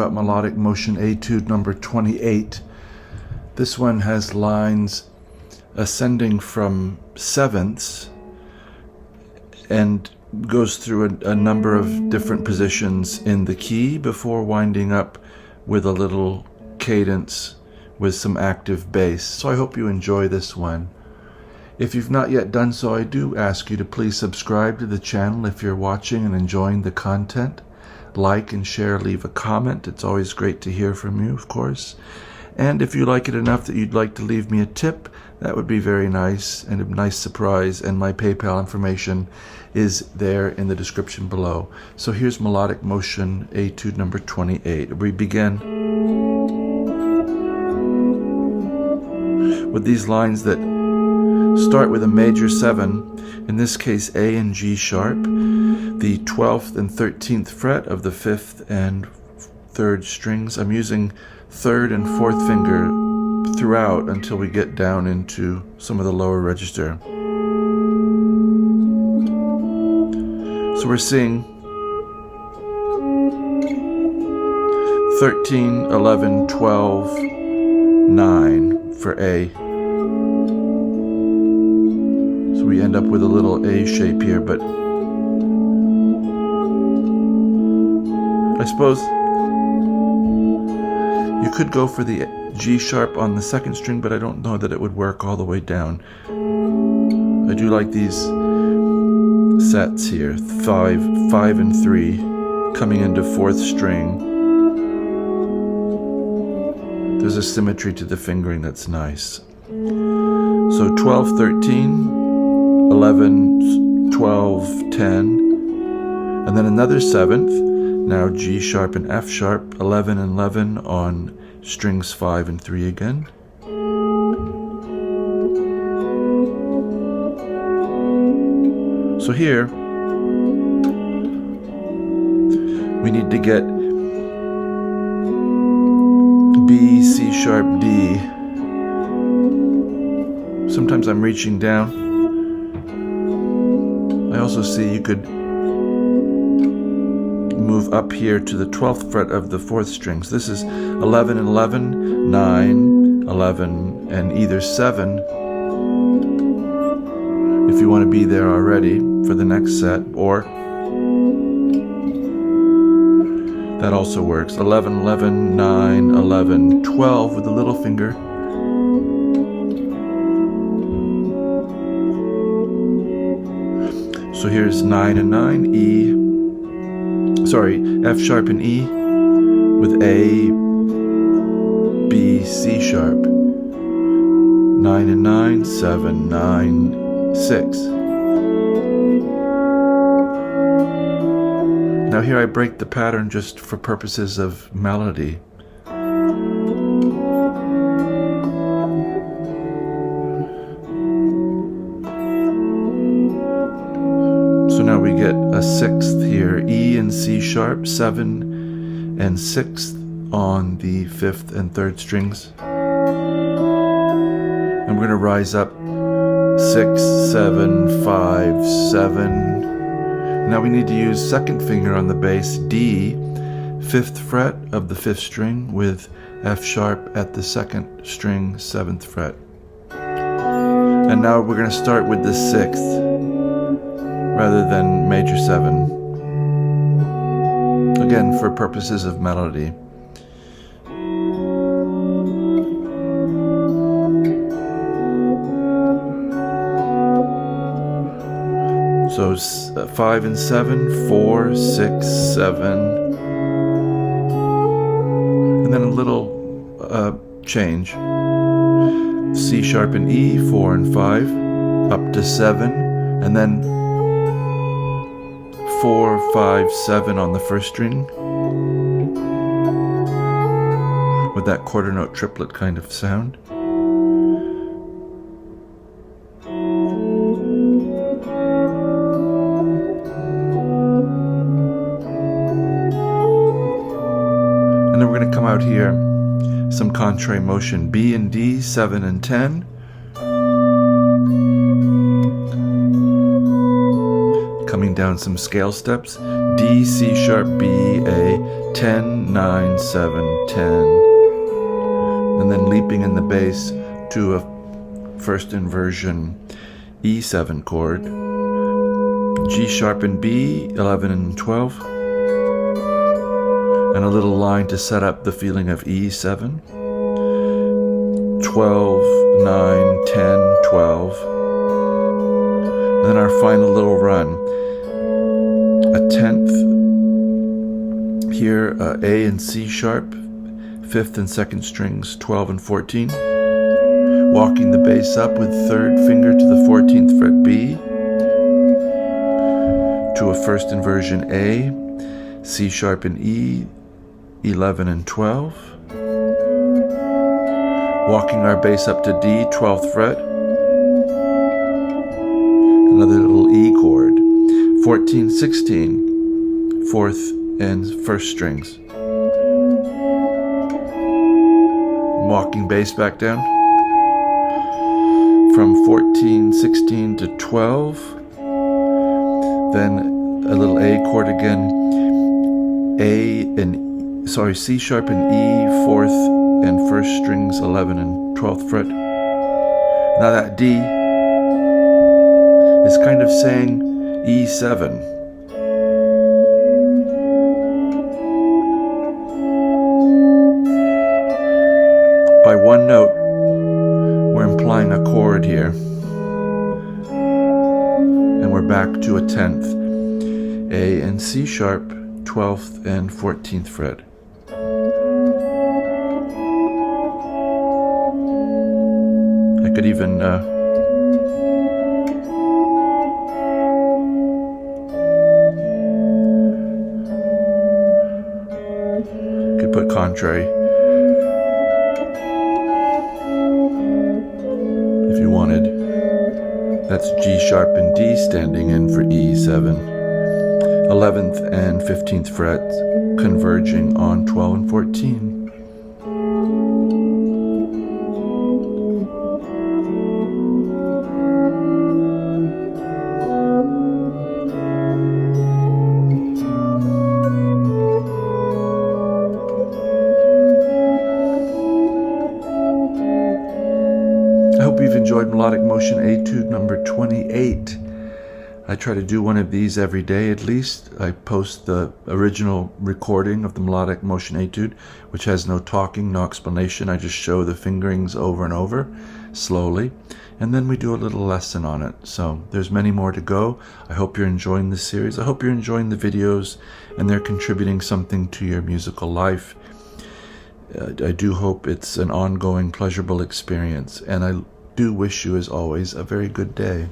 about melodic motion etude number 28. This one has lines ascending from sevenths and goes through a number of different positions in the key before winding up with a little cadence with some active bass. So I hope you enjoy this one. If you've not yet done so, I do ask you to please subscribe to the channel if you're watching and enjoying the content. Like and share, leave a comment. It's always great to hear from you, of course. And if you like it enough that you'd like to leave me a tip, that would be very nice and a nice surprise. And my PayPal information is there in the description below. So here's melodic motion etude number 28. We begin with these lines that start with a major 7, in this case A and G sharp, the 12th and 13th fret of the 5th and 3rd strings. I'm using 3rd and 4th finger throughout until we get down into some of the lower register. So we're seeing 13, 11, 12, 9 for A. So we end up with a little A shape here, but I suppose you could go for the G sharp on the 2nd string, but I don't know that it would work all the way down. I do like these sets here, 5 and 3 coming into 4th string. There's a symmetry to the fingering that's nice. So 12, 13, 11, 12, 10, and then another 7th. Now G sharp and F sharp, 11 and 11 on strings 5 and 3 again. So here, we need to get B, C sharp, D. Sometimes I'm reaching down. I also see you could move up here to the 12th fret of the 4th string. So this is 11 and 11, 9, 11, and either 7 if you want to be there already for the next set, or that also works. 11, 11, 9, 11, 12 with the little finger. So here's 9 and 9, F sharp and E with A, B, C sharp. 9 and 9, 7, 9, 6. Now here I break the pattern just for purposes of melody. So now we get a 6th here, E and C sharp, 7 and 6th on the 5th and 3rd strings. And we're going to rise up 6, 7, 5, 7. Now we need to use 2nd finger on the bass, D, 5th fret of the 5th string with F sharp at the 2nd string, 7th fret. And now we're going to start with the 6th rather than major 7. Again, for purposes of melody. So 5 and 7, 4, 6, 7, and then a little change. C sharp and E, 4 and 5, up to 7, and then 4, 5, 7 on the 1st string, with that quarter note triplet kind of sound. And then we're going to come out here, some contrary motion, B and D, 7 and 10. Coming down some scale steps, D, C sharp, B, A, 10, 9, 7, 10, and then leaping in the bass to a first inversion E7 chord, G sharp and B, 11 and 12, and a little line to set up the feeling of E7, 12, 9, 10, 12, and then our final little run, a 10th here, A and C sharp, 5th and 2nd strings, 12 and 14, walking the bass up with 3rd finger to the 14th fret B, to a first inversion A, C sharp and E, 11 and 12, walking our bass up to D, 12th fret, another little E chord, 14, 16, 4th and 1st strings, walking bass back down, from 14, 16 to 12, then a little A chord again, C sharp and E, 4th and 1st strings, 11 and 12th fret. Now that D is kind of saying E7. By one note, we're implying a chord here, and we're back to a 10th, A and C sharp, 12th and 14th fret. I could even put contrary if you wanted. That's G sharp and D standing in for E7. 11th and 15th frets converging on 12 and 14. I hope you've enjoyed Melodic Motion Etude number 28. I try to do one of these every day at least. I post the original recording of the Melodic Motion Etude, which has no talking, no explanation. I just show the fingerings over and over, slowly, and then we do a little lesson on it. So there's many more to go. I hope you're enjoying this series. I hope you're enjoying the videos and they're contributing something to your musical life. I do hope it's an ongoing, pleasurable experience, and I do wish you, as always, a very good day.